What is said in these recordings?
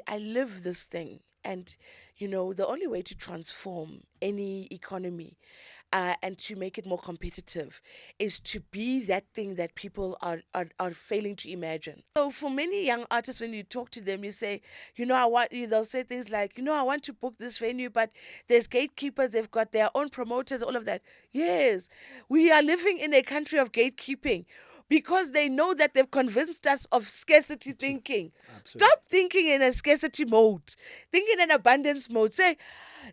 I live this thing. And, the only way to transform any economy and to make it more competitive is to be that thing that people are failing to imagine. So for many young artists, when you talk to them, you say, they'll say things like, I want to book this venue, but there's gatekeepers, they've got their own promoters, all of that. Yes, we are living in a country of gatekeeping, because they know that they've convinced us of scarcity thinking. Absolutely. Stop thinking in a scarcity mode. Think in an abundance mode. Say,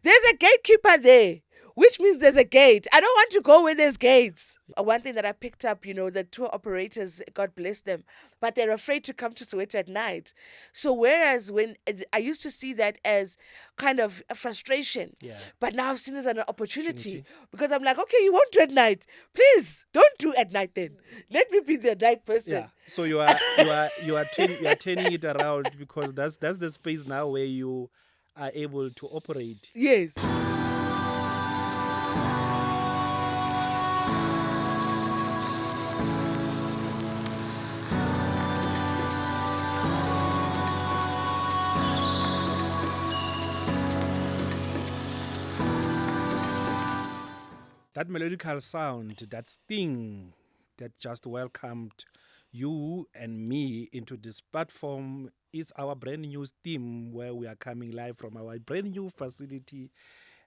there's a gatekeeper there, which means there's a gate. I don't want to go where there's gates. One thing that I picked up, the tour operators, God bless them, but they're afraid to come to Soweto at night. So whereas when I used to see that as kind of a frustration, but now I've seen it as an opportunity, because I'm like, okay, you won't do at night. Please don't do at night then. Let me be the night person. Yeah. So you are turning it around, because that's the space now where you are able to operate. Yes. That melodical sound, that sting that just welcomed you and me into this platform is our brand new theme, where we are coming live from our brand new facility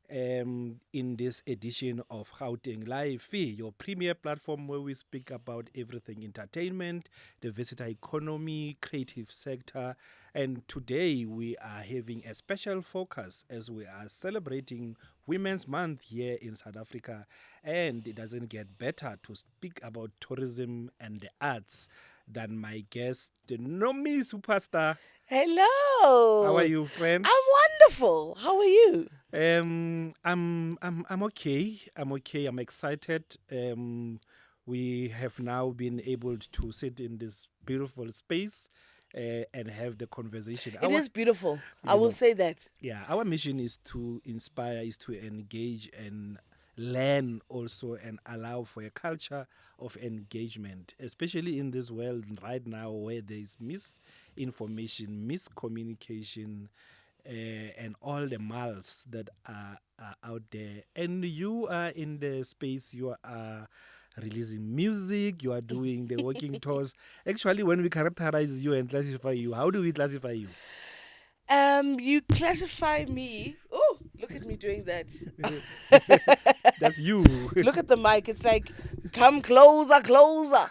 in this edition of Gauteng Live, your premier platform where we speak about everything entertainment, the visitor economy, creative sector. And today we are having a special focus as we are celebrating Women's Month here in South Africa. And it doesn't get better to speak about tourism and the arts than my guest, the Nomi superstar. Hello. How are you, friend? I'm wonderful. How are you? I'm okay. I'm okay. I'm excited. We have now been able to sit in this beautiful space and have the conversation. It is beautiful. I will say that. Yeah, our mission is to inspire, is to engage and learn also, and allow for a culture of engagement, especially in this world right now where there is misinformation, miscommunication, and all the mals that are out there. And you are in the space, you are releasing music, you are doing the walking tours. Actually, when we characterize you and classify you, how do we classify you? You classify me. Oh, look at me doing that. That's you. Look at the mic. It's like, come closer, closer.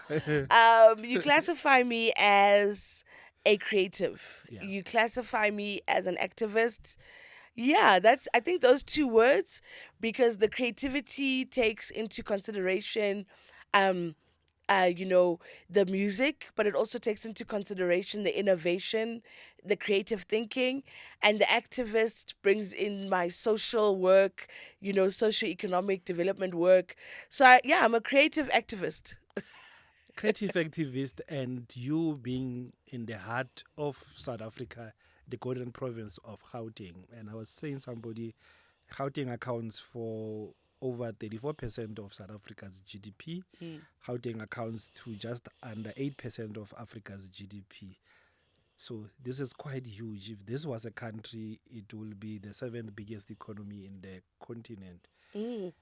You classify me as a creative. Yeah. You classify me as an activist. Yeah, I think those two words, because the creativity takes into consideration the music, but it also takes into consideration the innovation, the creative thinking, and the activist brings in my social work, socio-economic development work. So I'm a creative activist. Creative activist, and you being in the heart of South Africa, the golden province of Gauteng. And I was saying Gauteng accounts for over 34% of South Africa's GDP. Gauteng accounts to just under 8% of Africa's GDP. So this is quite huge. If this was a country, it will be the 7th biggest economy in the continent.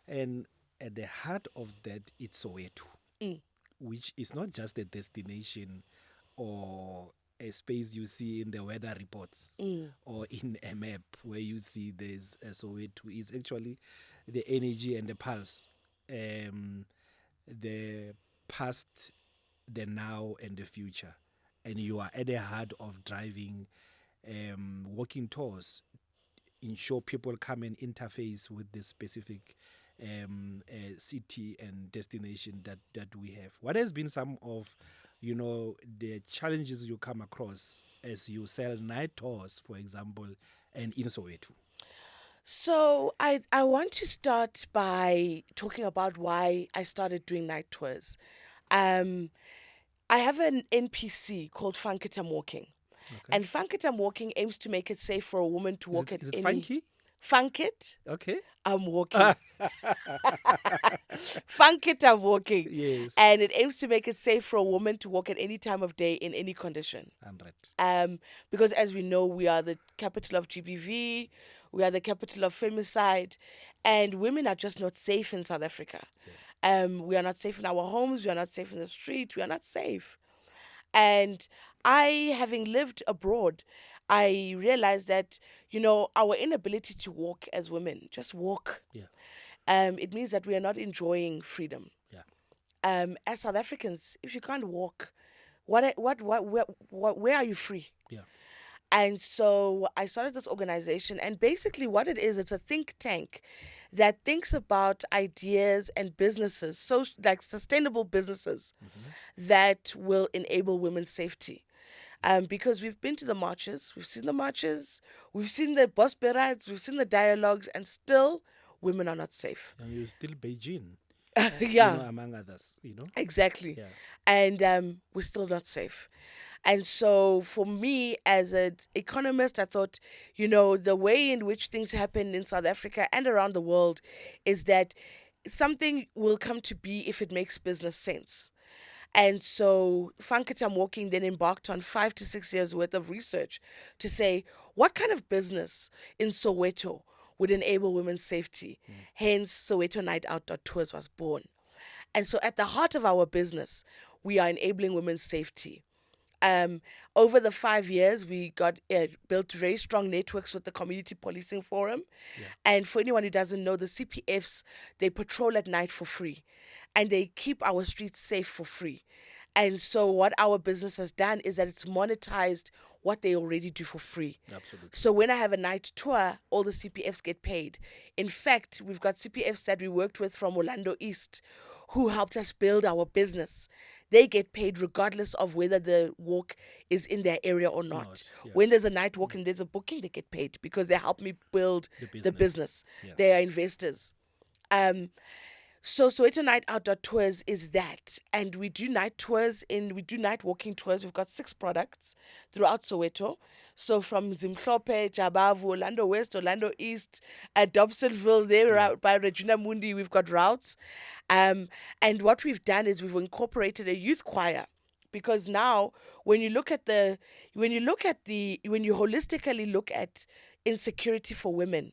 And at the heart of that, it's Soweto, which is not just a destination or a space you see in the weather reports or in a map where you see there's a Soweto. It's actually the energy and the pulse, the past, the now, and the future. And you are at the heart of driving walking tours, ensure people come and interface with the specific city and destination that we have. What has been some of the challenges you come across as you sell night tours, for example, and in Soweto? So I want to start by talking about why I started doing night tours. I have an NPC called Funkitam Walking. Okay. And Funkitam Walking aims to make it safe for a woman to walk Is it any... funky? Funk it, Okay. I'm walking. Funk it, I'm walking. Yes. And it aims to make it safe for a woman to walk at any time of day in any condition. 100. Because as we know, we are the capital of GBV, we are the capital of femicide, and women are just not safe in South Africa. We are not safe in our homes, we are not safe in the street, we are not safe. And I, having lived abroad, I realized that, our inability to walk as women, just walk, Yeah. it means that we are not enjoying freedom. Yeah. As South Africans, if you can't walk, where are you free? Yeah. And so I started this organization, and basically, what it is, it's a think tank that thinks about ideas and businesses, so like sustainable businesses that will enable women's safety. Because we've been to the marches, we've seen the marches, we've seen the bus parades, we've seen the dialogues, and still women are not safe. And you still Beijing, Yeah, among others. exactly. Yeah. And we're still not safe. And so for me as an economist, I thought, the way in which things happen in South Africa and around the world is that something will come to be if it makes business sense. And so Funketam Walking then embarked on 5 to 6 years worth of research to say what kind of business in Soweto would enable women's safety. Hence, Soweto Night Out Tours was born. And so at the heart of our business, we are enabling women's safety. Over the 5 years, we got built very strong networks with the Community Policing Forum. Yeah. And for anyone who doesn't know, the CPFs, they patrol at night for free. And they keep our streets safe for free. And so what our business has done is that it's monetized what they already do for free. Absolutely. So when I have a night tour, all the CPFs get paid. In fact, we've got CPFs that we worked with from Orlando East who helped us build our business. They get paid regardless of whether the walk is in their area or not. Yeah. When there's a night walk and there's a booking, they get paid because they help me build the business. Yeah. They are investors. So Soweto Night Out Tours is that. And we do night walking tours. We've got 6 products throughout Soweto. So from Zimhlope, Jabavu, Orlando West, Orlando East, Dobsonville, there out by Regina Mundi, we've got routes. And what we've done is we've incorporated a youth choir. Because now when you holistically look at insecurity for women,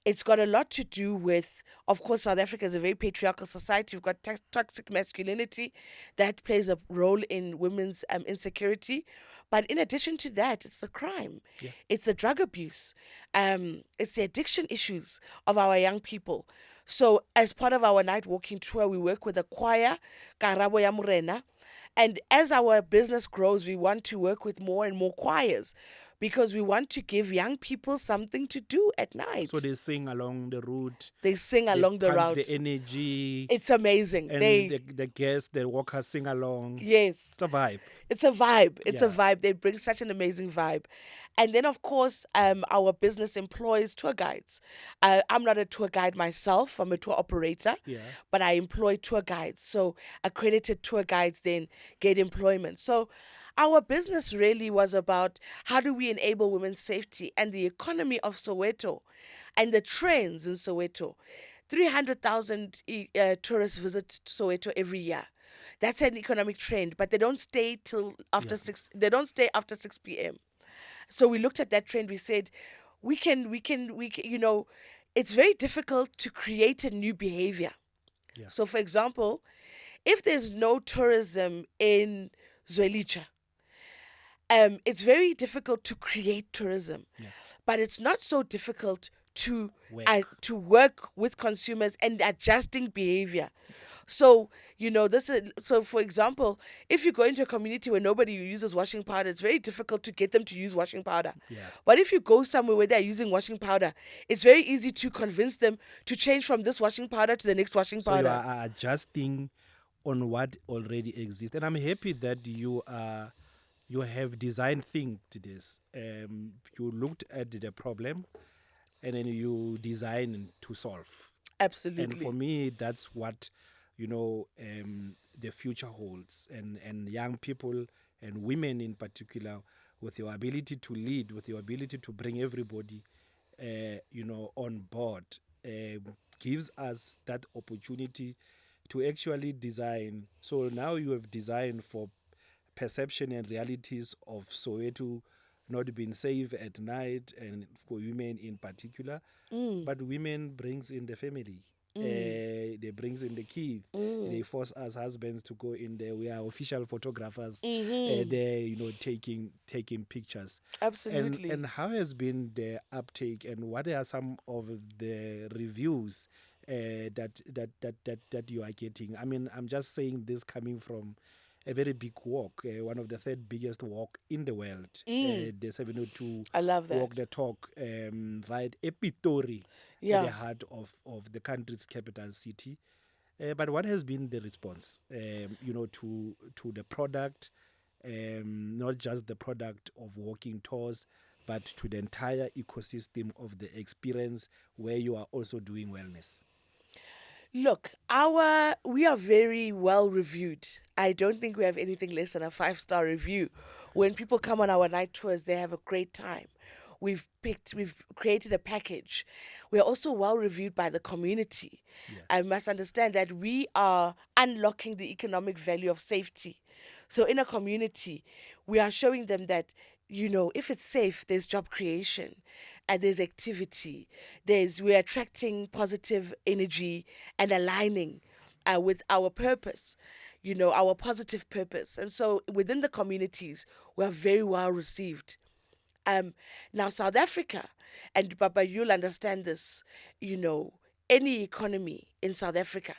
it's got a lot to do with, of course, South Africa is a very patriarchal society. We've got toxic masculinity that plays a role in women's insecurity. But in addition to that, it's the crime. Yeah. It's the drug abuse. It's the addiction issues of our young people. So as part of our night walking tour, we work with a choir, Karabo ya Morena. And as our business grows, we want to work with more and more choirs because we want to give young people something to do at night. So they sing along the route. They sing along the pump route. The energy. It's amazing. And the guests, the walkers sing along. Yes. It's a vibe. It's a vibe. It's a Yeah. vibe. They bring such an amazing vibe. And then, of course, our business employs tour guides. I'm not a tour guide myself. I'm a tour operator. Yeah. But I employ tour guides. So accredited tour guides then get employment. So our business really was about how do we enable women's safety and the economy of Soweto and the trends in Soweto. 300,000 tourists visit Soweto every year. That's an economic trend, but they don't stay till after 6. They don't stay after 6 p.m. So we looked at that trend. We said, we can. It's very difficult to create a new behavior. Yeah. So, for example, if there's no tourism in Zwelitsha, it's very difficult to create tourism. Yeah. But it's not so difficult to Work. work with consumers and adjusting behavior. So, so for example, if you go into a community where nobody uses washing powder, it's very difficult to get them to use washing powder. Yeah. But if you go somewhere where they're using washing powder, it's very easy to convince them to change from this washing powder to the next washing So powder. you are adjusting on what already exists. And I'm happy that you have designed things to this. You looked at the problem and then you design to solve. Absolutely. And for me, that's what the future holds, and young people and women in particular, with your ability to lead, with your ability to bring everybody on board, gives us that opportunity to actually design. So now you have designed for perception and realities of Soweto not being safe at night, and for women in particular. But women brings in the family. They brings in the kids. They force us husbands to go in there. We are official photographers there, taking pictures. Absolutely. And how has been the uptake, and what are some of the reviews that you are getting? I mean, I'm just saying this coming from a very big walk, one of the third biggest walk in the world, the 702 I love that. Walk the Talk, right, Epitori, at the Yeah. heart of the country's capital city. But what has been the response, to the product, not just the product of walking tours, but to the entire ecosystem of the experience where you are also doing wellness? Look, we are very well reviewed. I don't think we have anything less than a 5-star review. When people come on our night tours, they have a great time. We've created a package. We are also well reviewed by the community. I must understand that we are unlocking the economic value of safety. So in a community, we are showing them that, if it's safe, there's job creation and there's activity. We're attracting positive energy and aligning with our purpose, our positive purpose. And so within the communities, we are very well received. Now, South Africa, and Baba, you'll understand this, any economy in South Africa,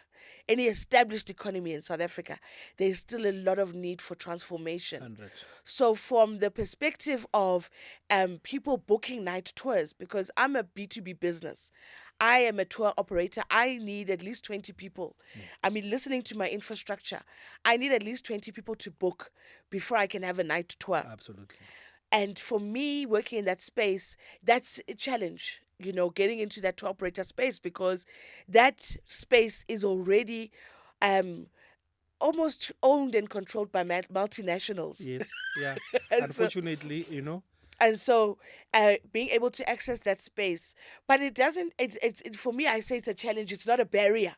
any established economy in South Africa, there's still a lot of need for transformation. 100. So, from the perspective of people booking night tours, because I'm a B2B business, I am a tour operator. I need at least 20 people. I mean, listening to my infrastructure, I need at least 20 people to book before I can have a night tour. Absolutely. And for me, working in that space, that's a challenge, getting into that tour operator space, because that space is already almost owned and controlled by multinationals. Yes, yeah. And so, Unfortunately, and so being able to access that space, but it doesn't, for me, I say it's a challenge, it's not a barrier.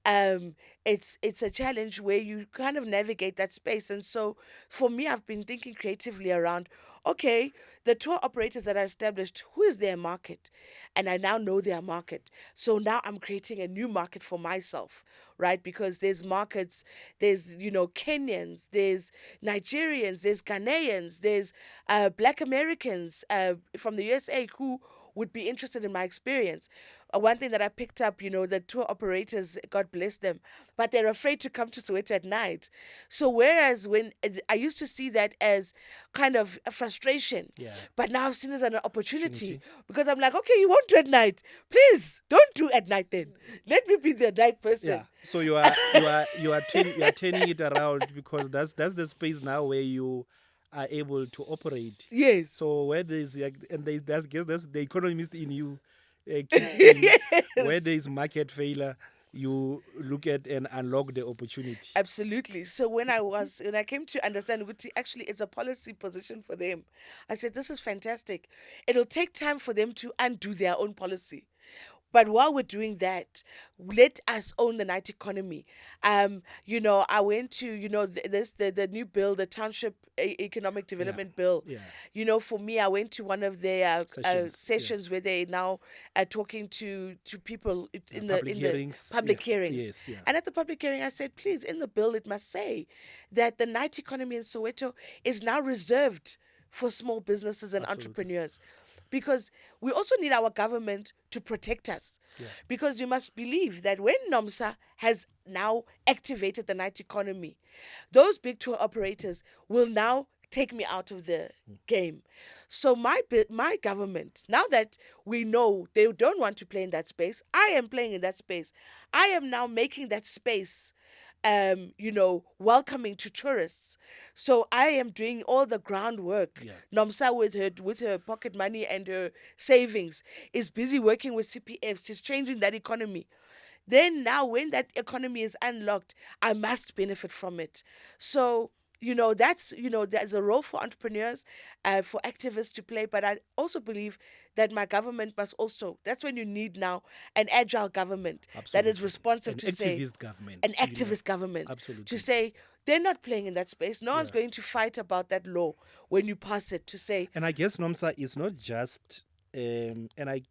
It's a challenge where you kind of navigate that space. And so for me, I've been thinking creatively around, okay, the tour operators that are established, who is their market? And I now know their market. So now I'm creating a new market for myself, right? Because there's markets, there's, Kenyans, there's Nigerians, there's Ghanaians, there's Black Americans from the USA who would be interested in my experience. One thing that I picked up, the tour operators, God bless them, but they're afraid to come to Soweto at night. So whereas when I used to see that as kind of a frustration, but now I've seen it as an opportunity, because I'm like, okay, you won't do at night. Please don't do at night then. Let me be the night person. Yeah. So you are turning it around, because that's the space now where you are able to operate. Yes. So where there's that's the economist in you kicks in. Yes. Where there is market failure, you look at and unlock the opportunity. Absolutely. So when I came to understand Guti, actually it's a policy position for them, I said, this is fantastic. It'll take time for them to undo their own policy. But while we're doing that, let us own the night economy. I went to, the new bill, the Township Economic Development Bill. Yeah. For me, I went to one of their Sessions, where they now are talking to people in the hearings. public hearings. Yes, yeah. And at the public hearing, I said, please, in the bill, it must say that the night economy in Soweto is now reserved for small businesses and entrepreneurs. Because we also need our government to protect us. Yeah. Because you must believe that when Nomsa has now activated the night economy, those big tour operators will now take me out of the game. So my government, now that we know they don't want to play in that space, I am playing in that space. I am now making that space welcoming to tourists. So I am doing all the groundwork. Yeah. Nomsa, with her pocket money and her savings, is busy working with CPFs. She's changing that economy. Then now, when that economy is unlocked, I must benefit from it. So that's, there's a role for entrepreneurs, for activists to play. But I also believe that my government must also, that's when you need now an agile government that is Absolutely. responsive An to say, activist government. an activist government to Absolutely. say, they're not playing in that space. No one's Yeah. going to fight about that law when you pass it to say, And I guess Nomsa is not just, and I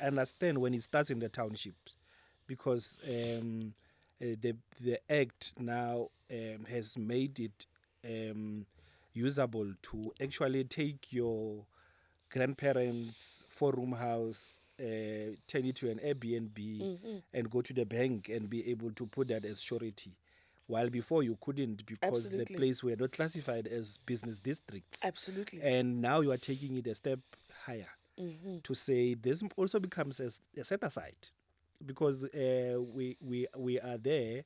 understand when it starts in the townships, because the act now has made it usable to actually take your grandparents' four-room house, turn it to an Airbnb, and go to the bank and be able to put that as surety. While before you couldn't, because the Absolutely. place were not classified as business districts. absolutely. And now you are taking it a step higher to say this also becomes a set aside, because we are there,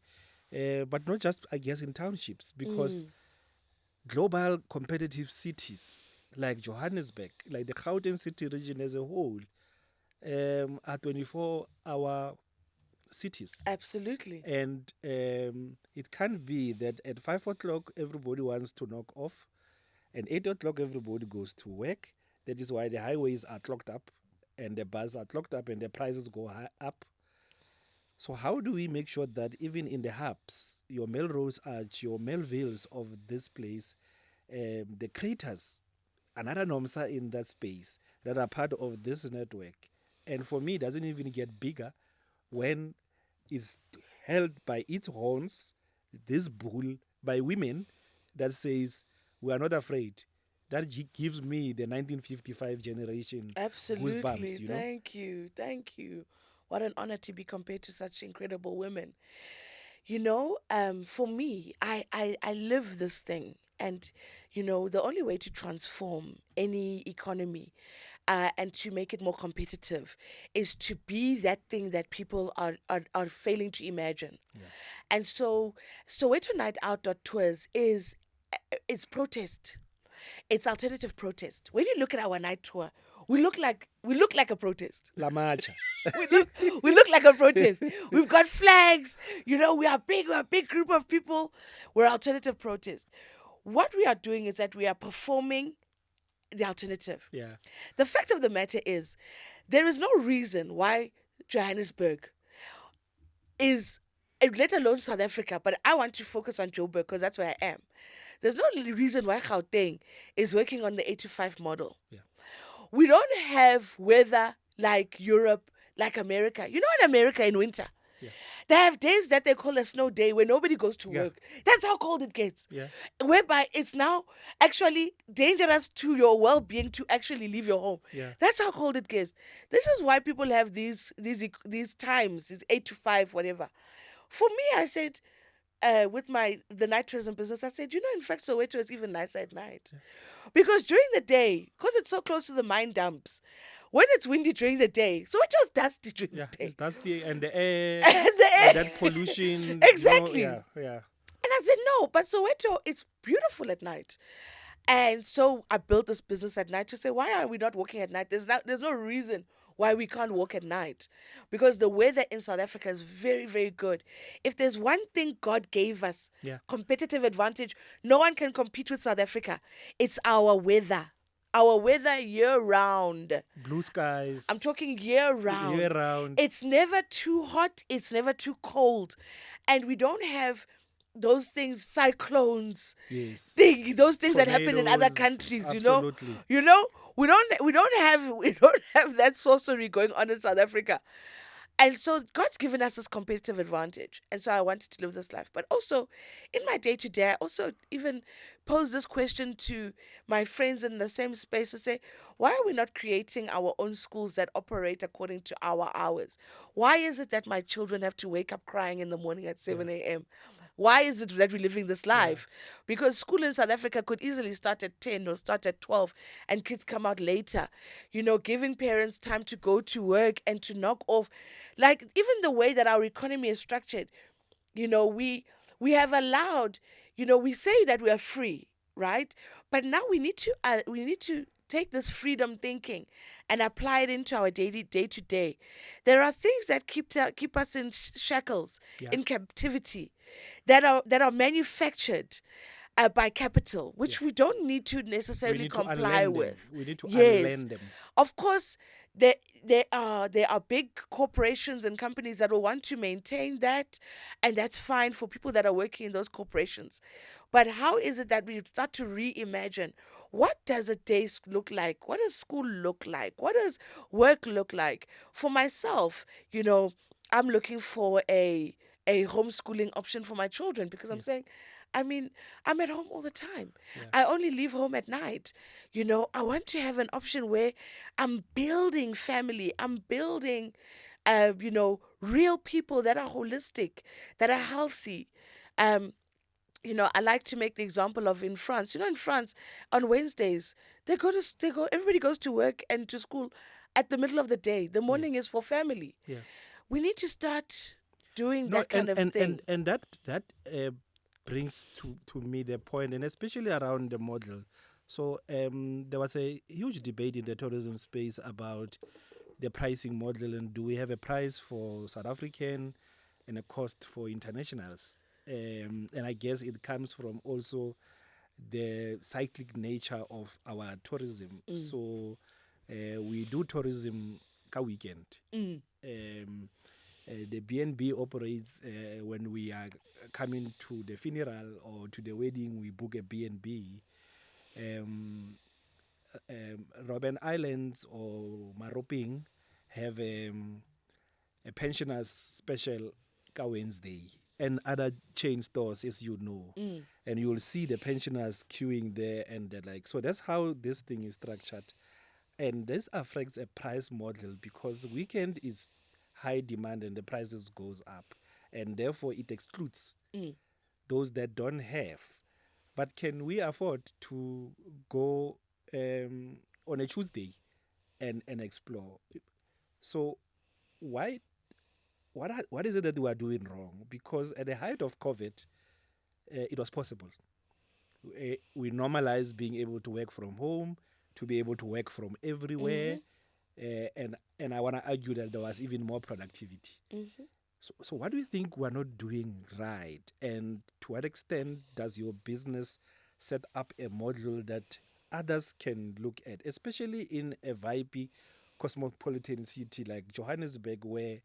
but not just, I guess, in townships, because global competitive cities like Johannesburg, like the Gauteng city region as a whole, are 24-hour cities. Absolutely. And it can't be that at 5 o'clock everybody wants to knock off, and 8 o'clock everybody goes to work. That is why the highways are clogged up, and the buses are clogged up, and the prices go up. So how do we make sure that even in the hubs, your Melrose Arch, your Melvilles of this place, the creators, another Nomsa in that space, that are part of this network, and for me, it doesn't even get bigger when it's held by its horns, this bull, by women that says, we are not afraid. That gives me the 1955 generation Absolutely. goosebumps, Thank you. Thank you. What an honor to be compared to such incredible women. For me, I live this thing. And, the only way to transform any economy, and to make it more competitive, is to be that thing that people are failing to imagine. And so Soweto Night Out Tours it's protest. It's alternative protest. When you look at our night tour, we look like a protest. La Marcha. We look like a protest. We've got flags. We are big. We're a big group of people. We're alternative protest. What we are doing is that we are performing the alternative. Yeah. The fact of the matter is, there is no reason why Johannesburg is, let alone South Africa, but I want to focus on Joburg because that's where I am. There's no reason why Gauteng is working on the 8-to-5 model. Yeah. We don't have weather like Europe, like America. In America in winter, they have days that they call a snow day where nobody goes to work. That's how cold it gets. Yeah. Whereby it's now actually dangerous to your well-being to actually leave your home. Yeah. That's how cold it gets. This is why people have these times, these 8-to-5, whatever. For me, I said, with the night tourism business, I said, in fact, Soweto is even nicer at night. Because during the day, because it's so close to the mine dumps, when it's windy during the day, Soweto is dusty during the day. It's dusty, and the air, And the air. and that pollution. Exactly. Yeah. And I said, no, but Soweto, it's beautiful at night. And so I built this business at night to say, why are we not working at night? There's no reason why we can't walk at night, because the weather in South Africa is very, very good. If there's one thing God gave us, competitive advantage, no one can compete with South Africa. It's our weather. Our weather year-round. Blue skies. I'm talking year-round. Year-round. It's never too hot. It's never too cold. And we don't have those things, cyclones, those things that happen in other countries, absolutely. We don't have that sorcery going on in South Africa. And so God's given us this competitive advantage. And so I wanted to live this life. But also in my day-to-day, I also even pose this question to my friends in the same space to say, why are we not creating our own schools that operate according to our hours? Why is it that my children have to wake up crying in the morning at 7 a.m.? Why is it that we're living this life? Because school in South Africa could easily start at 10 or start at 12 and kids come out later. Giving parents time to go to work and to knock off. Like, even the way that our economy is structured, we have allowed, we say that we are free, right? But now we need to take this freedom thinking and apply it into our day-to-day. There are things that keep us in shackles, in captivity, that are manufactured. by capital, which Yeah. we don't need to We necessarily need to comply unlearn them. with. We need to Yes, unlearn them. of course, there are big corporations and companies that will want to maintain that, and that's fine for people that are working in those corporations. But how is it that we start to reimagine what does a day look like? What does school look like? What does work look like? For myself, I'm looking for a homeschooling option for my children because I'm Yeah. saying, I mean, I'm at home all the time. Yeah. I only leave home at night. I want to have an option where I'm building family. I'm building, real people that are holistic, that are healthy. Um, I like to make the example of in France. In France, on Wednesdays, everybody goes to work and to school at the middle of the day. The Yeah. morning is for family. Yeah. We need to start doing No, that kind of thing. and that brings to me the point, and especially around the model. So there was a huge debate in the tourism space about the pricing model, and do we have a price for South African and a cost for internationals? And I guess it comes from also the cyclic nature of our tourism. So we do tourism ka weekend. The BNB operates when we are coming to the funeral or to the wedding, we book a BNB. Robben Islands or Maroping have a pensioners special ka Wednesday, and other chain stores, as you know. And you will see the pensioners queuing there, and they're like, so that's how this thing is structured. And this affects a price model because weekend is high demand and the prices goes up, and therefore it excludes those that don't have. But can we afford to go on a Tuesday and explore? So why what is it that we are doing wrong? Because at the height of COVID, it was possible. We normalized being able to work from home, to be able to work from everywhere, and I want to argue that there was even more productivity. So what do you think we're not doing right? And to what extent does your business set up a model that others can look at, especially in a vibey cosmopolitan city like Johannesburg, where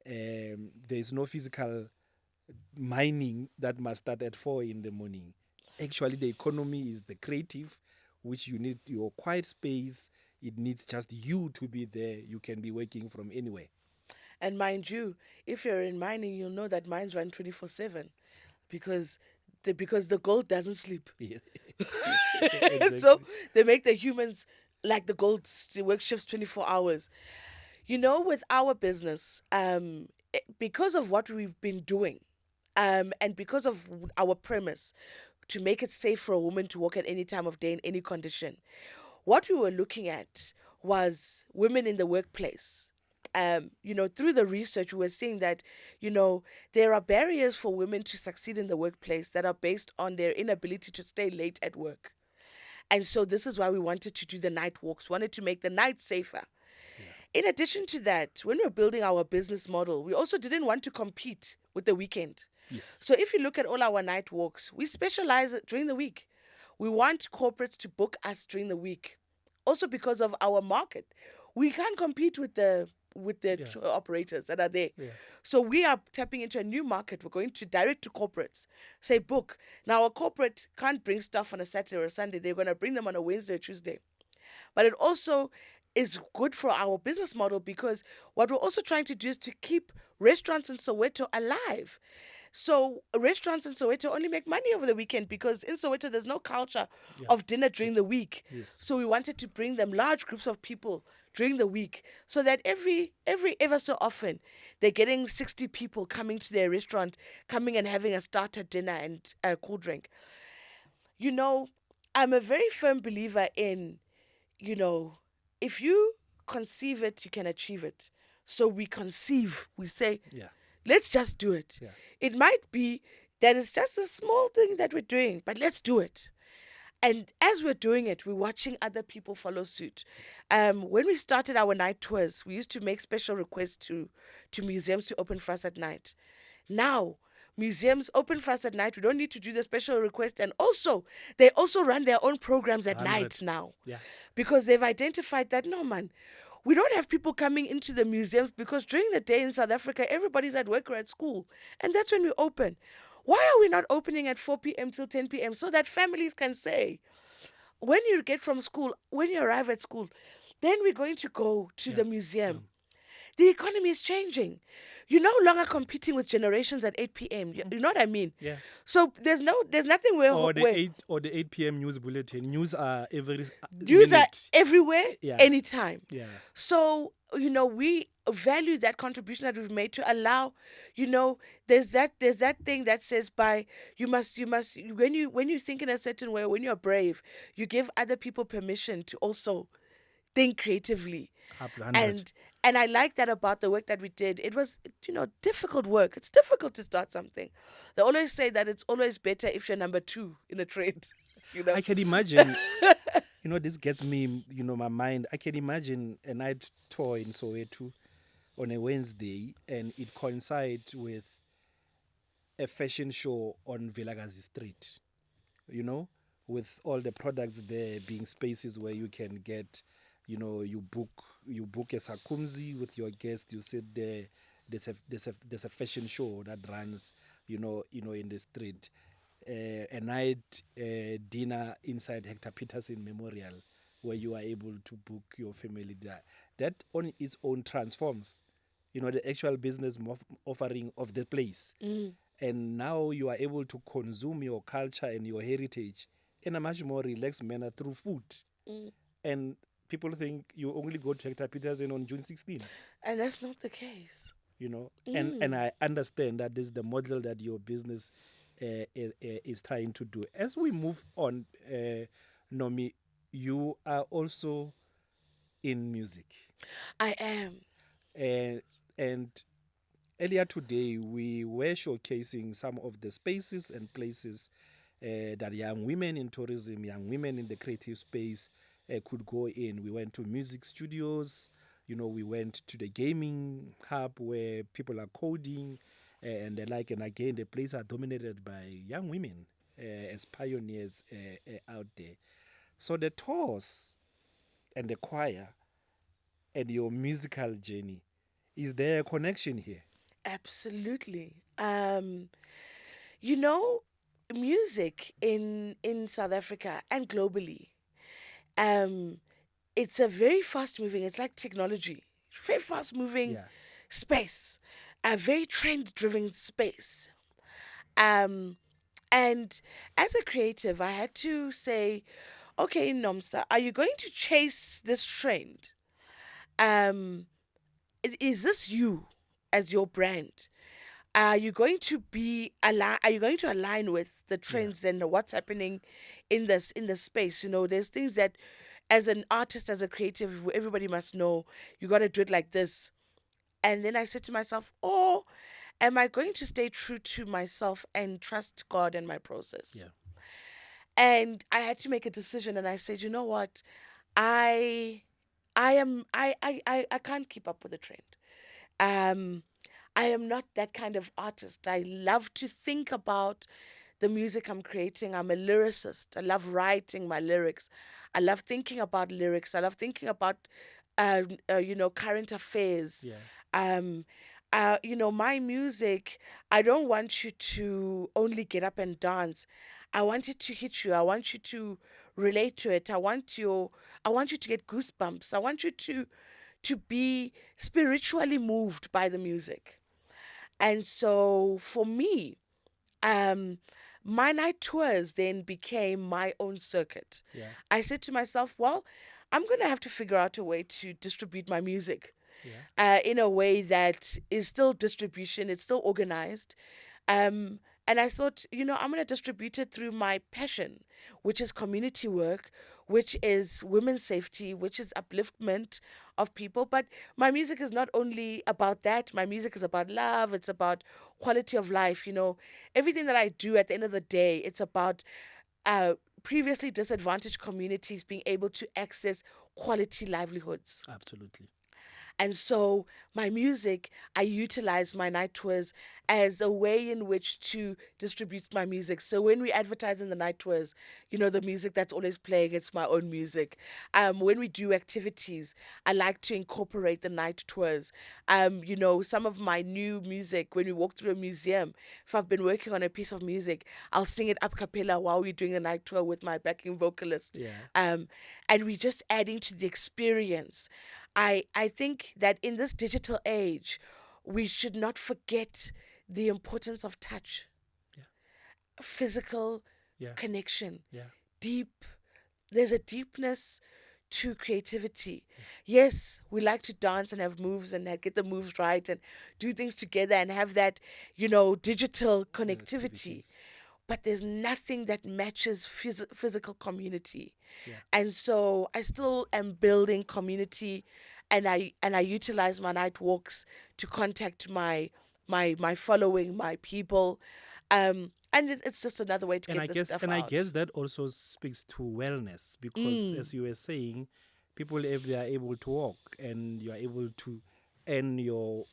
there's no physical mining that must start at 4 in the morning? Actually, the economy is the creative, which you need your quiet space. It needs just you to be there. You can be working from anywhere. And mind you, if you're in mining, you'll know that mines run 24/7 because the gold doesn't sleep. Yeah. So Exactly. they make the humans like the gold they work shifts 24 hours. With our business, because of what we've been doing, and because of our premise to make it safe for a woman to walk at any time of day in any condition, what we were looking at was women in the workplace. Through the research, we were seeing that, there are barriers for women to succeed in the workplace that are based on their inability to stay late at work. And so this is why we wanted to do the night walks, wanted to make the night safer. In addition to that, when we were building our business model, we also didn't want to compete with the weekend. Yes. So if you look at all our night walks, we specialize during the week. We want corporates to book us during the week. Also because of our market. We can't compete with the operators that are there. Yeah. So we are tapping into a new market. We're going to direct to corporates. Say book. Now a corporate can't bring stuff on a Saturday or a Sunday. They're going to bring them on a Wednesday or Tuesday. But it also is good for our business model because what we're also trying to do is to keep restaurants in Soweto alive. So restaurants in Soweto only make money over the weekend because in Soweto there's no culture of dinner during the week. Yes. So we wanted to bring them large groups of people during the week so that every ever so often they're getting 60 people coming to their restaurant, coming and having a starter dinner and a cool drink. I'm a very firm believer in, if you conceive it, you can achieve it. So we conceive, we say, Yeah. let's just do it. Yeah. It might be that it's just a small thing that we're doing, but let's do it. And as we're doing it, we're watching other people follow suit. When we started our night tours, we used to make special requests to museums to open for us at night. Now, museums open for us at night. We don't need to do the special request. And also, they also run their own programs at 100. night now. Yeah. Because they've identified that, no, man, we don't have people coming into the museums because during the day in South Africa, everybody's at work or at school. And that's when we open. Why are we not opening at 4 p.m. till 10 p.m. so that families can say, when you get from school, when you arrive at school, then we're going to go to the museum. The economy is changing. You're no longer competing with generations at 8 p.m. You know what I mean? Yeah. So there's nothing where Or the 8 p.m. news bulletin. News are every news are minute. everywhere, Yeah. anytime. Yeah. So, we value that contribution that we've made to allow, there's that thing that says you must when you think in a certain way, when you're brave, you give other people permission to also think creatively. Up to 100. And I like that about the work that we did. It was, difficult work. It's difficult to start something. They always say that it's always better if you're number 2 in a trade. I can imagine, this gets me, my mind. I can imagine a night tour in Soweto on a Wednesday, and it coincides with a fashion show on Vilakazi Street, with all the products there being spaces where you can get, you book a sakumzi with your guest, you sit there, there's a fashion show that runs, in the street. A night dinner inside Hector Peterson Memorial, where you are able to book your family there. That on its own transforms, the actual business offering of the place. And now you are able to consume your culture and your heritage in a much more relaxed manner through food. And people think you only go to Hector Peterson on June 16. And that's not the case. And I understand that this is the model that your business is trying to do. As we move on, Nomi, you are also in music. I am. And earlier today, we were showcasing some of the spaces and places that young women in tourism, young women in the creative space could go in. We went to music studios, we went to the gaming hub where people are coding and the like. And again, the places are dominated by young women as pioneers out there. So the tours and the choir and your musical journey, is there a connection here? Absolutely. Music in South Africa and globally, it's a very fast-moving, it's like technology, very fast-moving space, a very trend-driven space. And as a creative, I had to say, okay, Nomsa, are you going to chase this trend? Is this you as your brand? Are you going to align with the trends and what's happening in the space? There's things that, as an artist, as a creative, everybody must know. You got to do it like this. And then I said to myself, oh, am I going to stay true to myself and trust God and my process? Yeah. And I had to make a decision, and I said, you know what, I can't keep up with the trend. I am not that kind of artist. I love to think about the music I'm creating. I'm a lyricist. I love writing my lyrics. I love thinking about lyrics. I love thinking about, current affairs. My music, I don't want you to only get up and dance. I want it to hit you. I want you to relate to it. I want you to get goosebumps. I want you to be spiritually moved by the music. And so for me, my night tours then became my own circuit. I said to myself, well, I'm going to have to figure out a way to distribute my music in a way that is still distribution, it's still organized. And I thought, I'm going to distribute it through my passion, which is community work, which is women's safety, which is upliftment of people. But my music is not only about that. My music is about love. It's about quality of life. Everything that I do at the end of the day, it's about previously disadvantaged communities being able to access quality livelihoods. Absolutely. And so my music, I utilize my night tours as a way in which to distribute my music. So when we advertise in the night tours, the music that's always playing, it's my own music. When we do activities, I like to incorporate the night tours. Some of my new music, when we walk through a museum, if I've been working on a piece of music, I'll sing it a cappella while we're doing a night tour with my backing vocalist. Yeah. And we're just adding to the experience. I think that in this digital age, we should not forget the importance of touch, Yeah. physical Yeah. connection, Yeah. deep. There's a deepness to creativity. Yes, we like to dance and have moves and get the moves right and do things together and have that, digital connectivity. But there's nothing that matches physical community. Yeah. And so I still am building community, and I utilize my night walks to contact my following, my people. And it's just another way to And get this stuff out. I guess that also speaks to wellness, because as you were saying, people, if they are able to walk and you are able to earn your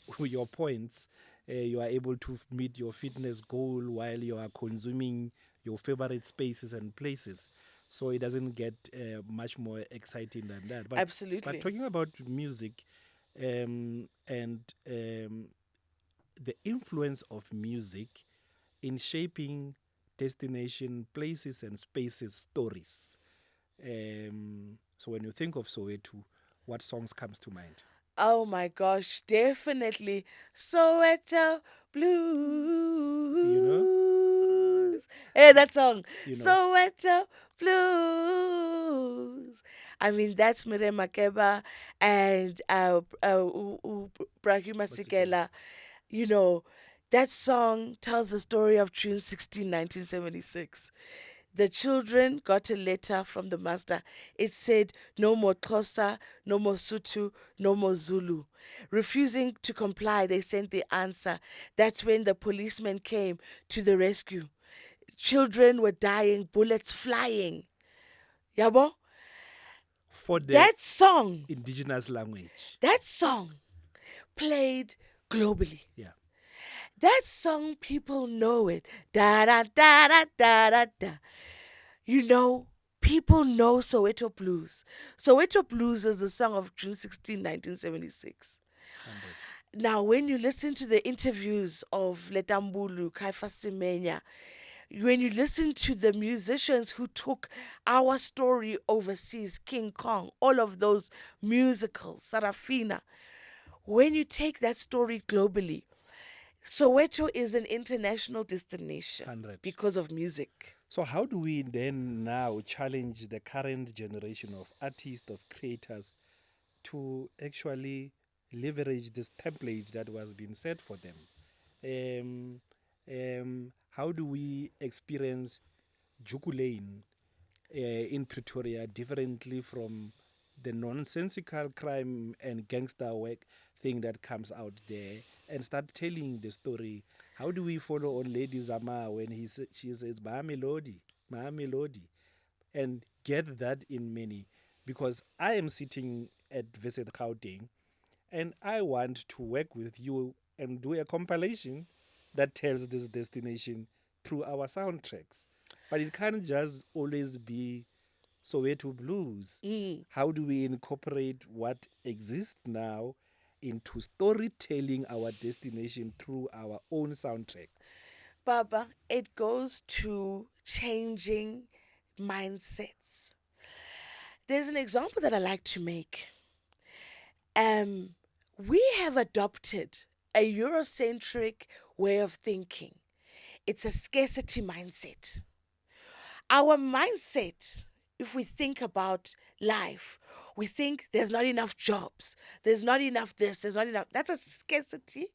points, you are able to meet your fitness goal while you are consuming your favorite spaces and places. So it doesn't get much more exciting than that. But Absolutely. talking about music, and the influence of music in shaping destination, places and spaces, stories. So when you think of Soweto, what songs comes to mind? Oh my gosh, definitely Soweto Blues. Hey, that song. Soweto Blues. I mean, that's Mire Makeba and Bragi Masekela. That song tells the story of June 16, 1976. The children got a letter from the master. It said, no more Xhosa, no more Sutu, no more Zulu. Refusing to comply, they sent the answer. That's when the policemen came to the rescue. Children were dying, bullets flying. Yabo? For the That song indigenous language. Played globally. Yeah. That song, people know it. Da da da da da da da. People know Soweto Blues. Soweto Blues is the song of June 16, 1976. 100. Now, when you listen to the interviews of Letambulu, Kaifa Semenya, when you listen to the musicians who took our story overseas, King Kong, all of those musicals, Sarafina, when you take that story globally, Soweto is an international destination 100. because of music. So how do we then now challenge the current generation of artists, of creators, to actually leverage this template that was being set for them? How do we experience Juku Lane in Pretoria differently from the nonsensical crime and gangster work thing that comes out there, and start telling the story? How do we follow on Lady Zama when she says Ma Melody, and get that in many? Because I am sitting at Visit Gauteng, and I want to work with you and do a compilation that tells this destination through our soundtracks. But it can't just always be Soweto Blues. How do we incorporate what exists now into storytelling our destination through our own soundtracks? Baba, it goes to changing mindsets. There's an example that I like to make. We have adopted a Eurocentric way of thinking. It's a scarcity mindset. Our mindset, if we think about life, we think there's not enough jobs, there's not enough this, there's not enough. That's a scarcity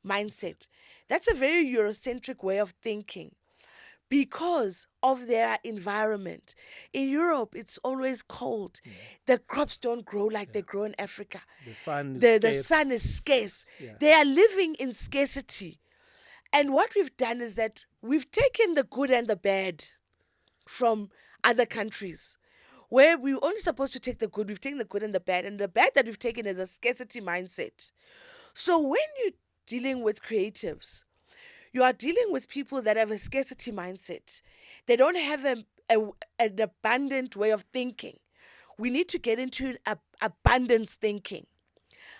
mindset. That's a very Eurocentric way of thinking because of their environment. In Europe, it's always cold. The crops don't grow like they grow in Africa. The sun is The scarce. sun is scarce. Yeah. They are living in scarcity. And what we've done is that we've taken the good and the bad from other countries. where we're only supposed to take the good. We've taken the good and the bad. And the bad that we've taken is a scarcity mindset. So when you're dealing with creatives, you are dealing with people that have a scarcity mindset. They don't have an abundant way of thinking. We need to get into abundance thinking.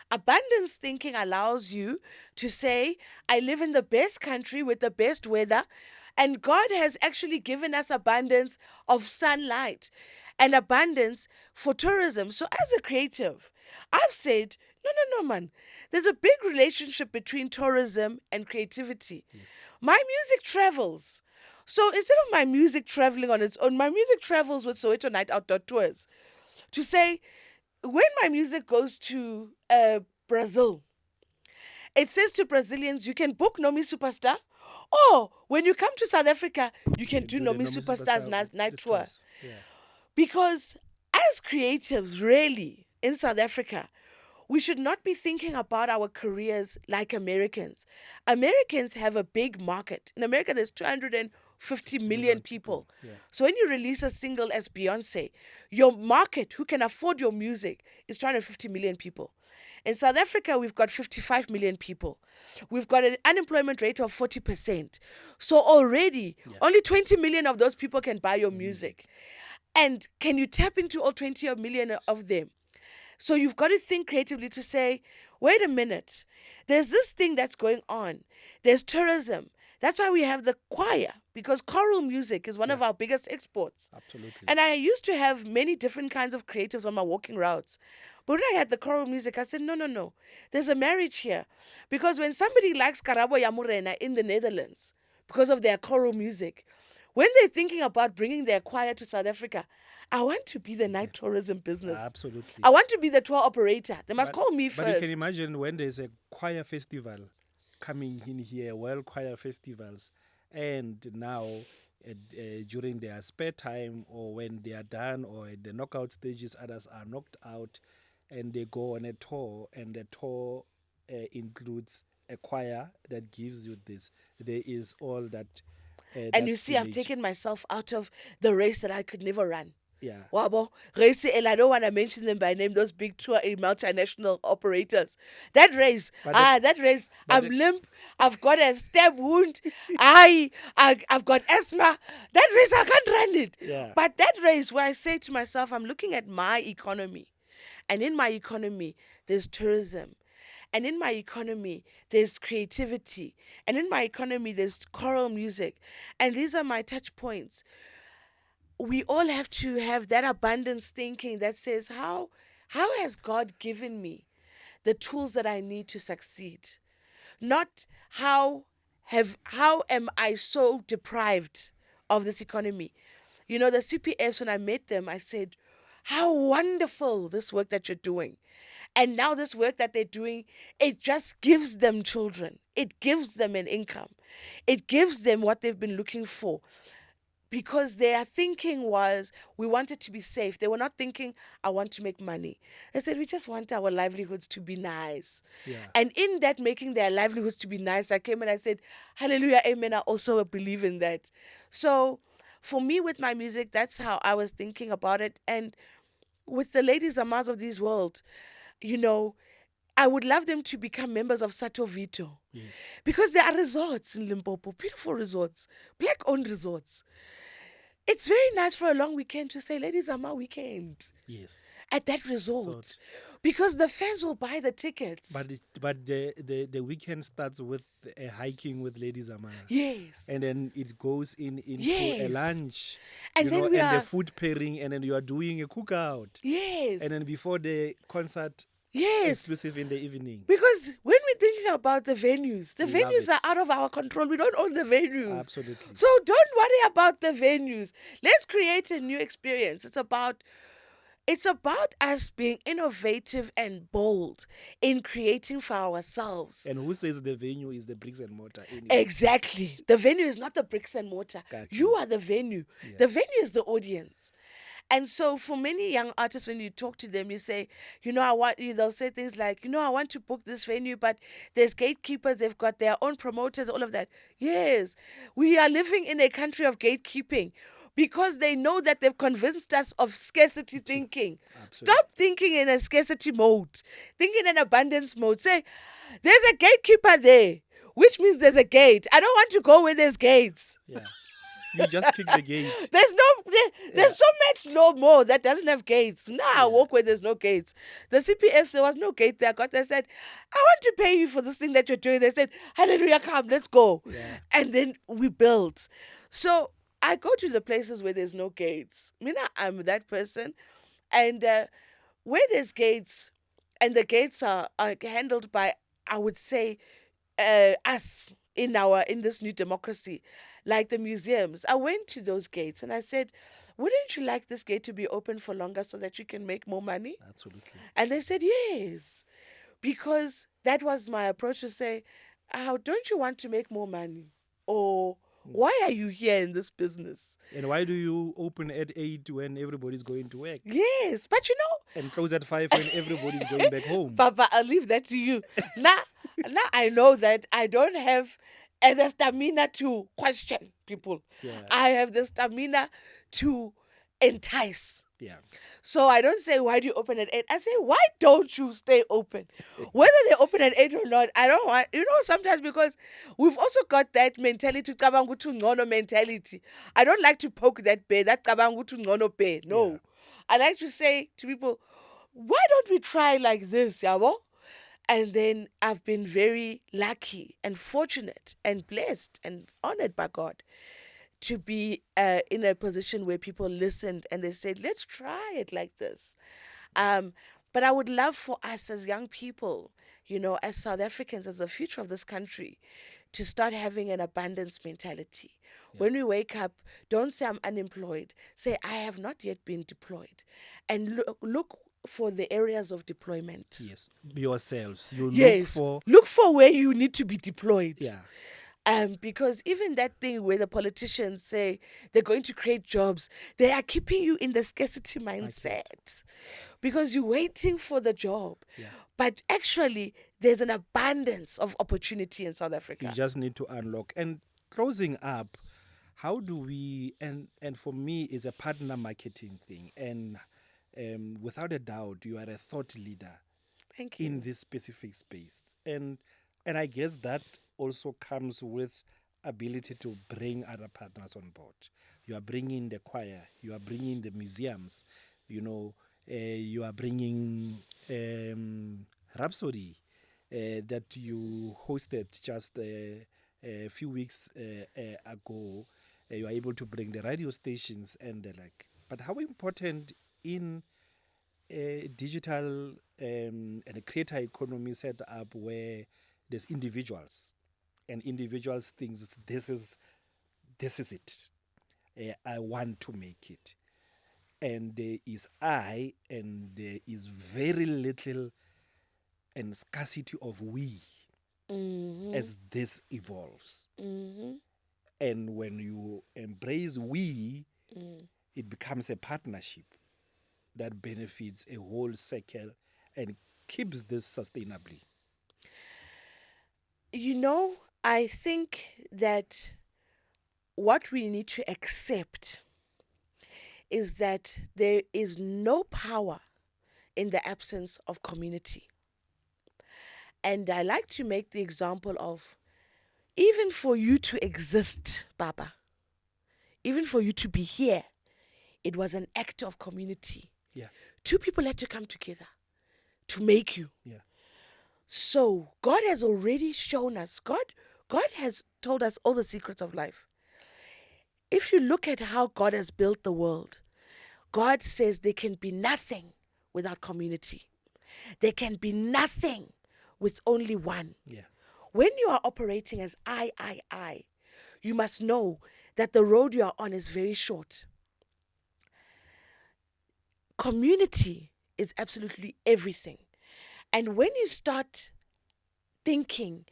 Abundance thinking allows you to say, I live in the best country with the best weather, and God has actually given us abundance of sunlight and abundance for tourism. So, as a creative, I've said, no, man. There's a big relationship between tourism and creativity. Yes. My music travels. So, instead of my music traveling on its own, my music travels with Soweto Night Out Tours to say, when my music goes to Brazil, it says to Brazilians, you can book Nomi Superstar, or when you come to South Africa, you can do Nomi Superstar's night tour. Yeah. Because as creatives, really, in South Africa, we should not be thinking about our careers like Americans. Americans have a big market. In America, there's 250 million people. Yeah. So when you release a single as Beyonce, your market, who can afford your music, is 250 million people. In South Africa, we've got 55 million people. We've got an unemployment rate of 40%. So already, only 20 million of those people can buy your music. And can you tap into all 20 million of them? So you've got to think creatively to say, wait a minute, there's this thing that's going on. There's tourism. That's why we have the choir, because choral music is one of our biggest exports. Absolutely. And I used to have many different kinds of creatives on my walking routes. But when I had the choral music, I said, no. There's a marriage here. Because when somebody likes Karabo Yamurena in the Netherlands, because of their choral music, when they're thinking about bringing their choir to South Africa, I want to be the night tourism business. Absolutely. I want to be the tour operator. They must call me first. But you can imagine when there's a choir festival coming in here, world choir festivals, and now during their spare time or when they are done or at the knockout stages, others are knocked out and they go on a tour, and the tour includes a choir that gives you this. There is all that. And you see, I've taken myself out of the race that I could never run. Yeah. Wabo, race, and I don't want to mention them by name, those big tour multinational operators. That race, I'm limp, I've got a stab wound, I've got asthma. That race, I can't run it. Yeah. But that race where I say to myself, I'm looking at my economy. And in my economy, there's tourism. And in my economy, there's creativity. And in my economy, there's choral music. And these are my touch points. We all have to have that abundance thinking that says, how has God given me the tools that I need to succeed? Not how am I so deprived of this economy? You know, the CPFs, when I met them, I said, how wonderful this work that you're doing. And now this work that they're doing, it just gives them children. It gives them an income. It gives them what they've been looking for. Because their thinking was, we want it to be safe. They were not thinking, I want to make money. They said, we just want our livelihoods to be nice. Yeah. And in that making their livelihoods to be nice, I came and I said, hallelujah, amen, I also believe in that. So for me with my music, that's how I was thinking about it. And with the ladies Amas of this world, you know, I would love them to become members of Sato Vito. Yes. Because there are resorts in Limpopo, beautiful resorts, black-owned resorts. It's very nice for a long weekend to say, ladies, Ama weekend. Yes. At that resort. Because the fans will buy the tickets. But the weekend starts with a hiking with Ladies Amara. Yes. And then it goes into Yes. a lunch. And then we and are the food pairing, and then you are doing a cookout. Yes. And then before the concert, Yes. exclusive in the evening. Because when we're thinking about the venues We love venues it. are out of our control. We don't own the venues. Absolutely. So don't worry about the venues. Let's create a new experience. It's about us being innovative and bold in creating for ourselves. And who says the venue is the bricks and mortar? Anyway? Exactly. The venue is not the bricks and mortar. Gotcha. You are the venue. Yeah. The venue is the audience. And so for many young artists, when you talk to them, you say, they'll say things like, I want to book this venue, but there's gatekeepers, they've got their own promoters, all of that. Yes, we are living in a country of gatekeeping. because they know that they've convinced us of scarcity thinking. Absolutely. Stop thinking in a scarcity mode. Think in an abundance mode. Say, there's a gatekeeper there, which means there's a gate. I don't want to go where there's gates. Yeah. You just kick the gate. There's so much no more that doesn't have gates. Now I walk where there's no gates. The CPF, there was no gate there. They said, I want to pay you for this thing that you're doing. They said, hallelujah, come, let's go. Yeah. And then we built. So I go to the places where there's no gates. I'm that person. And where there's gates, and the gates are handled by, I would say, us in this new democracy, like the museums. I went to those gates and I said, wouldn't you like this gate to be open for longer so that you can make more money? Absolutely. And they said yes, because that was my approach to say, how don't you want to make more money? Or why are you here in this business? And why do you open at 8 when everybody's going to work? Yes, but And close at 5 when everybody's going back home? Papa, I'll leave that to you. Now I know that I don't have the stamina to question people. Yeah. I have the stamina to entice. Yeah. So I don't say, why do you open at 8? I say, why don't you stay open? Whether they open at 8 or not, I don't want, sometimes, because we've also got that mentality, cabanga ukuthi ngcono mentality. I don't like to poke that bear, that cabanga ukuthi ngcono bear. No. Yeah. I like to say to people, why don't we try like this, yabo? And then I've been very lucky and fortunate and blessed and honored by God to be in a position where people listened and they said, let's try it like this. But I would love for us as young people, as South Africans, as the future of this country, to start having an abundance mentality. Yeah. When we wake up, don't say I'm unemployed. Say I have not yet been deployed. And look for the areas of deployment. Yes. Yourselves. Look for where you need to be deployed. Yeah. Because even that thing where the politicians say they're going to create jobs, they are keeping you in the scarcity mindset because you're waiting for the job. Yeah. But actually, there's an abundance of opportunity in South Africa. You just need to unlock. And closing up, how do we, and for me, it's a partner marketing thing. And without a doubt, you are a thought leader. Thank you. In this specific space. And I guess that also comes with ability to bring other partners on board. You are bringing the choir, you are bringing the museums, you are bringing Rhapsody that you hosted just a few weeks ago. You are able to bring the radio stations and the like. But how important in a digital and a creator economy set up where there's individuals and individuals think this is it. I want to make it. And there is I, and there is very little and scarcity of we as this evolves. Mm-hmm. And when you embrace we, it becomes a partnership that benefits a whole circle and keeps this sustainably. I think that what we need to accept is that there is no power in the absence of community. And I like to make the example of, even for you to exist, Baba, even for you to be here, it was an act of community. Yeah. Two people had to come together to make you. Yeah. So God has already shown us, God has told us all the secrets of life. If you look at how God has built the world, God says there can be nothing without community. There can be nothing with only one. Yeah. When you are operating as I, you must know that the road you are on is very short. Community is absolutely everything. And when you start thinking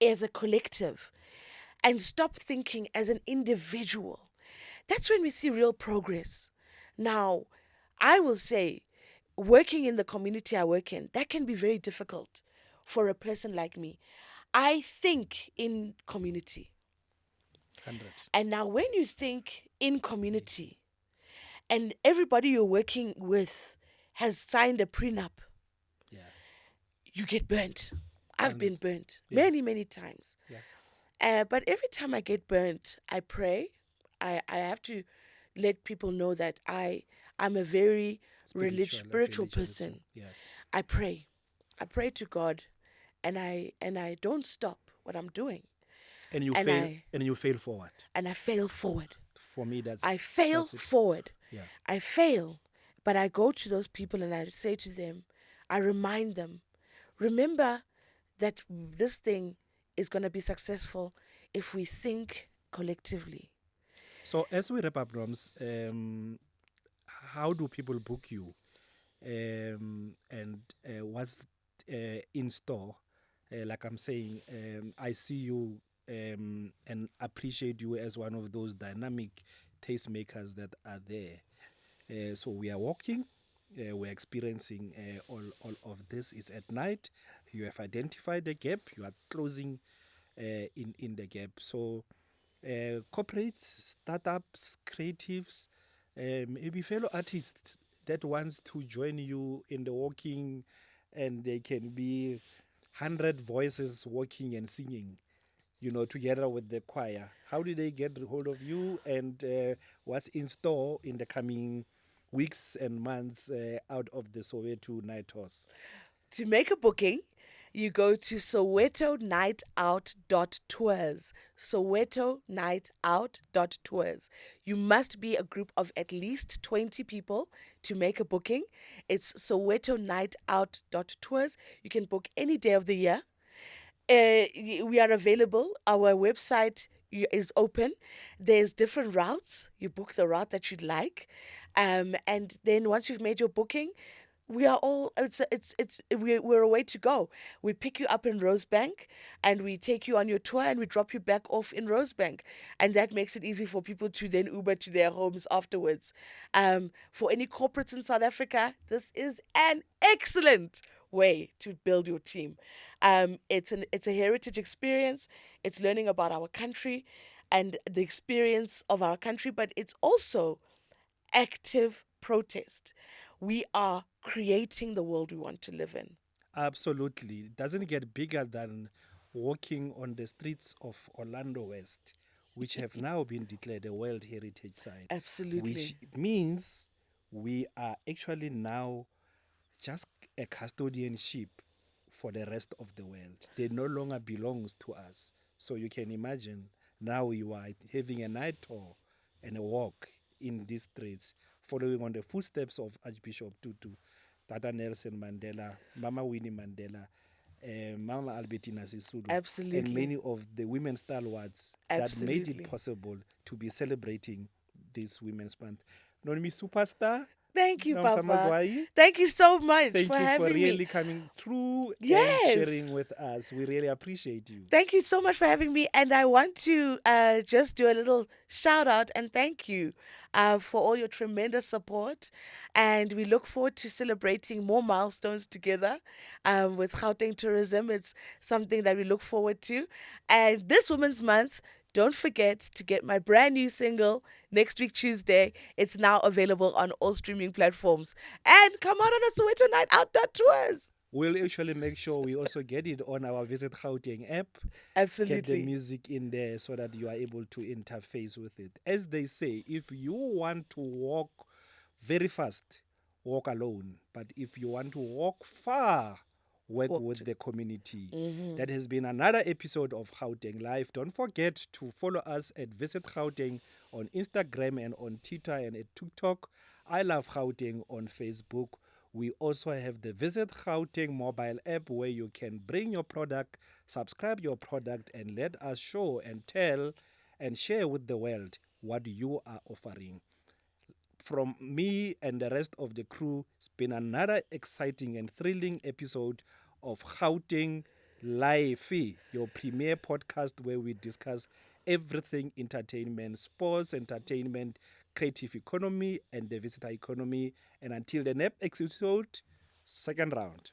as a collective and stop thinking as an individual, that's when we see real progress. Now, I will say, working in the community I work in, that can be very difficult for a person like me. I think in community. 100. And now, when you think in community and everybody you're working with has signed a prenup, Yeah. you get burnt. I've 100. been burnt Yeah. many, many times. Yeah. But every time I get burnt, I pray. I have to let people know that I'm a very spiritual Religious. person. Yeah. I pray. I pray to God, and I don't stop what I'm doing. And you And fail, I and you fail forward. and I fail forward. For me, I fail that's it. forward. Yeah. I fail, but I go to those people and I say to them, I remind them, remember that this thing is going to be successful if we think collectively. So as we wrap up, Noms, how do people book you? And what's in store? Like I'm saying, I see you and appreciate you as one of those dynamic tastemakers that are there. So we are walking, we're experiencing all of this is at night. You have identified the gap, you are closing in the gap. So corporates, startups, creatives, maybe fellow artists that wants to join you in the walking, and they can be 100 voices walking and singing, together with the choir. How did they get hold of you, and what's in store in the coming weeks and months out of the Soweto Night Tours? To make a booking, you go to Soweto Night Out Tours. Soweto Night Out Tours. You must be a group of at least 20 people to make a booking. It's Soweto Night Out Tours. You can book any day of the year. We are available. Our website is open. There's different routes. You book the route that you'd like, and then once you've made your booking, we are all we're a way to go. We pick you up in Rosebank and we take you on your tour and we drop you back off in Rosebank, and that makes it easy for people to then Uber to their homes afterwards. For any corporates in South Africa, this is an excellent way to build your team. It's a heritage experience. It's learning about our country and the experience of our country, but it's also active protest. We are creating the world we want to live in. Absolutely. It doesn't get bigger than walking on the streets of Orlando West, which have now been declared a World Heritage Site. Absolutely. Which means we are actually now just a custodianship for the rest of the world. They no longer belongs to us. So you can imagine now you are having a night tour and a walk in these streets, following on the footsteps of Archbishop Tutu, Tata Nelson Mandela, Mama Winnie Mandela, Mama Albertina Sisulu, Absolutely. and many of the women stalwarts that made it possible to be celebrating this Women's Month. Nonimi Superstar, Thank you, Nomsa Papa. Mazwai. Thank you so much Thank for you having for really me. coming through Yes. and sharing with us. We really appreciate you. Thank you so much for having me. And I want to just do a little shout out and thank you for all your tremendous support. And we look forward to celebrating more milestones together with Gauteng Tourism. It's something that we look forward to. And this Women's Month, don't forget to get my brand new single next week, Tuesday. It's now available on all streaming platforms. And come out on a Soweto Night Out Tours. We'll actually make sure we also get it on our Visit Gauteng app. Absolutely. Get the music in there so that you are able to interface with it. As they say, if you want to walk very fast, walk alone. But if you want to walk far, work with the community. Mm-hmm. That has been another episode of Gauteng Live. Don't forget to follow us at Visit Gauteng on Instagram and on Twitter and at TikTok. I Love Gauteng on Facebook. We also have the Visit Gauteng mobile app where you can bring your product, subscribe your product, and let us show and tell and share with the world what you are offering. From me and the rest of the crew, it's been another exciting and thrilling episode of Gauteng Live, your premier podcast where we discuss everything entertainment, sports, entertainment, creative economy, and the visitor economy. And until the next episode, second round.